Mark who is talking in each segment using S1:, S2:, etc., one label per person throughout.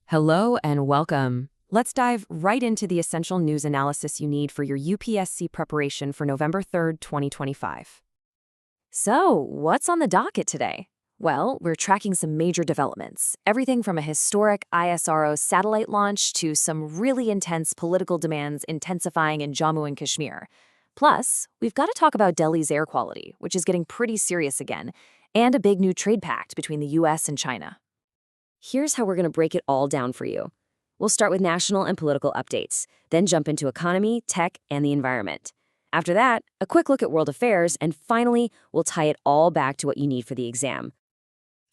S1: Hello and welcome. Let's dive right into the essential news analysis you need for your UPSC preparation for November 3rd, 2025.
S2: So, what's on the docket today? Well, we're tracking some major developments, everything from a historic ISRO satellite launch to some really intense political demands intensifying in Jammu and Kashmir. Plus, we've got to talk about Delhi's air quality, which is getting pretty serious again, and a big new trade pact between the US and China. Here's how we're going to break it all down for you. We'll start with national and political updates, then jump into economy, tech, and the environment. After that, a quick look at world affairs, and finally, we'll tie it all back to what you need for the exam.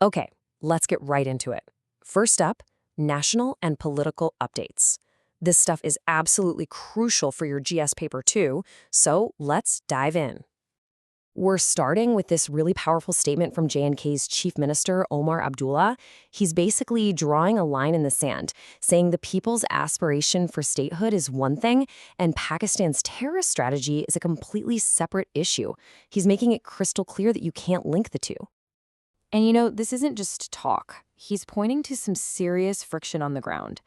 S1: Okay, let's get right into it. First up, national and political updates. This stuff is absolutely crucial for your GS paper too, so let's dive in. We're starting with this really powerful statement from J&K's Chief Minister, Omar Abdullah. He's basically drawing a line in the sand, saying the people's aspiration for statehood is one thing, and Pakistan's terrorist strategy is a completely separate issue. He's making it crystal clear that you can't link the two. And you know, this isn't just talk. He's pointing to some serious friction on the ground.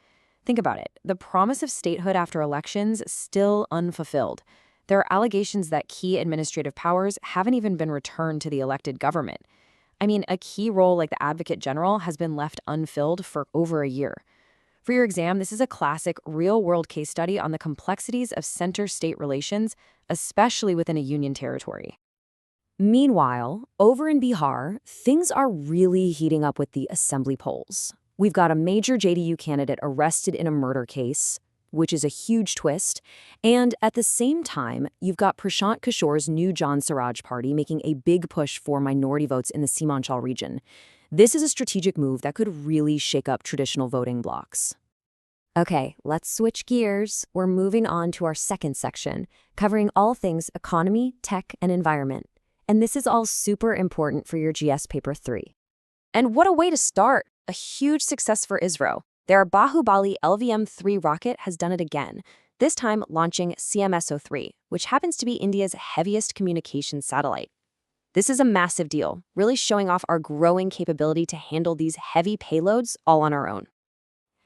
S1: Think about it. The promise of statehood after elections still unfulfilled. There are allegations that key administrative powers haven't even been returned to the elected government. I mean, a key role like the Advocate General has been left unfilled for over a year. For your exam, this is a classic real-world case study on the complexities of center-state relations, especially within a union territory. Meanwhile, over in Bihar, things are really heating up with the assembly polls. We've got a major JDU candidate arrested in a murder case, which is a huge twist. And at the same time, you've got Prashant Kishore's new Jan Swaraj party making a big push for minority votes in the Seemanchal region. This is a strategic move that could really shake up traditional voting blocks. Okay, let's switch gears. We're moving on to our second section, covering all things economy, tech, and environment. And this is all super important for your GS Paper 3. And what a way to start! A huge success for ISRO. Their Bahubali LVM-3 rocket has done it again, this time launching CMS-03, which happens to be India's heaviest communications satellite. This is a massive deal, really showing off our growing capability to handle these heavy payloads all on our own.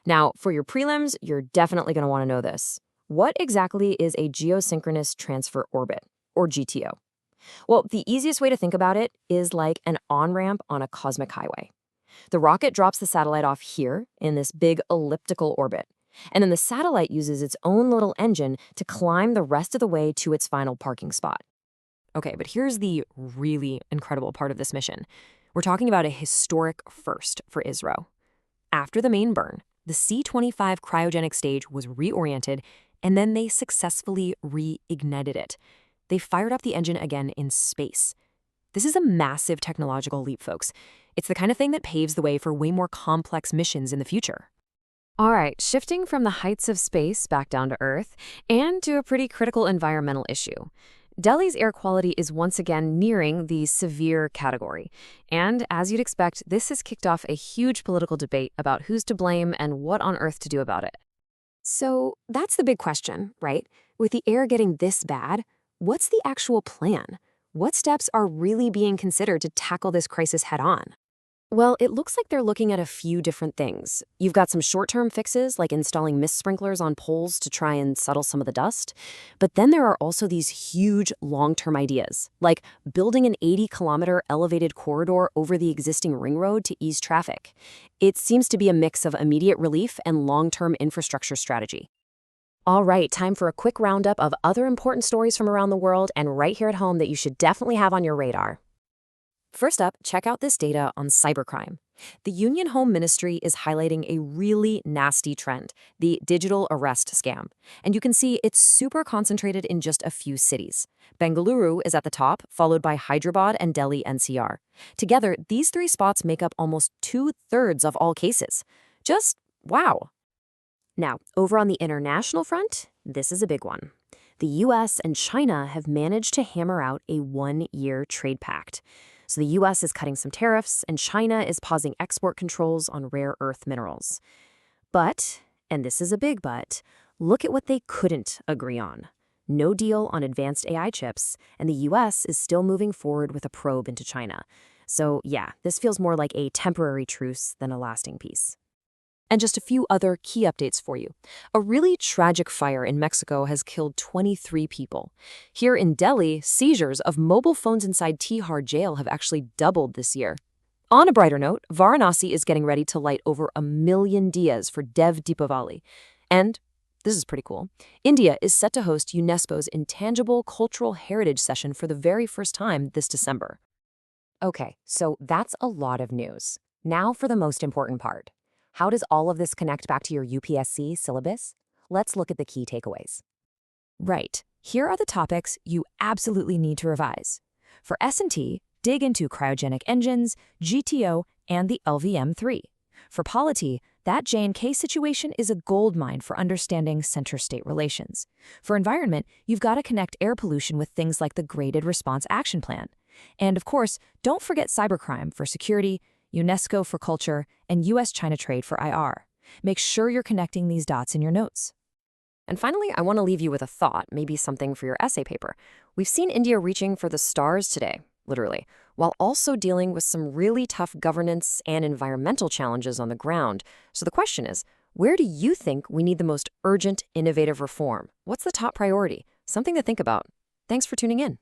S1: Now, for your prelims, you're definitely going to want to know this. What exactly is a geosynchronous transfer orbit, or GTO? Well, the easiest way to think about it is like an on-ramp on a cosmic highway. The rocket drops the satellite off here in this big elliptical orbit, and then the satellite uses its own little engine to climb the rest of the way to its final parking spot. Okay, but here's the really incredible part of this mission. We're talking about a historic first for ISRO. After the main burn, the C-25 cryogenic stage was reoriented, and then they successfully reignited it. They fired up the engine again in space. This is a massive technological leap, folks. It's the kind of thing that paves the way for way more complex missions in the future. All right, shifting from the heights of space back down to Earth and to a pretty critical environmental issue. Delhi's air quality is once again nearing the severe category. And as you'd expect, this has kicked off a huge political debate about who's to blame and what on earth to do about it. So that's the big question, right? With the air getting this bad, what's the actual plan? What steps are really being considered to tackle this crisis head-on? Well, it looks like they're looking at a few different things. You've got some short-term fixes, like installing mist sprinklers on poles to try and settle some of the dust. But then there are also these huge long-term ideas, like building an 80-kilometer elevated corridor over the existing ring road to ease traffic. It seems to be a mix of immediate relief and long-term infrastructure strategy. All right, time for a quick roundup of other important stories from around the world and right here at home that you should definitely have on your radar. First up, check out this data on cybercrime. The Union Home Ministry is highlighting a really nasty trend, the digital arrest scam. And you can see it's super concentrated in just a few cities. Bengaluru is at the top, followed by Hyderabad and Delhi NCR. Together, these three spots make up almost 2/3 of all cases. Just wow. Now, over on the international front, this is a big one. The US and China have managed to hammer out a one-year trade pact. So the US is cutting some tariffs, and China is pausing export controls on rare earth minerals. But, and this is a big but, look at what they couldn't agree on. No deal on advanced AI chips, and the US is still moving forward with a probe into China. So yeah, this feels more like a temporary truce than a lasting peace. And just a few other key updates for you. A really tragic fire in Mexico has killed 23 people. Here in Delhi, seizures of mobile phones inside Tihar jail have actually doubled this year. On a brighter note, Varanasi is getting ready to light over 1 million diyas for Dev Deepavali. And this is pretty cool. India is set to host UNESCO's Intangible Cultural Heritage Session for the very first time this December. Okay, so that's a lot of news. Now for the most important part. How does all of this connect back to your UPSC syllabus? Let's look at the key takeaways. Right, here are the topics you absolutely need to revise. For S&T, dig into cryogenic engines, GTO, and the LVM3. For polity, that J&K situation is a goldmine for understanding center-state relations. For environment, you've got to connect air pollution with things like the Graded Response Action Plan. And of course, don't forget cybercrime for security, UNESCO for culture, and US-China trade for IR. Make sure you're connecting these dots in your notes. And finally, I want to leave you with a thought, maybe something for your essay paper. We've seen India reaching for the stars today, literally, while also dealing with some really tough governance and environmental challenges on the ground. So the question is, where do you think we need the most urgent, innovative reform? What's the top priority? Something to think about. Thanks for tuning in.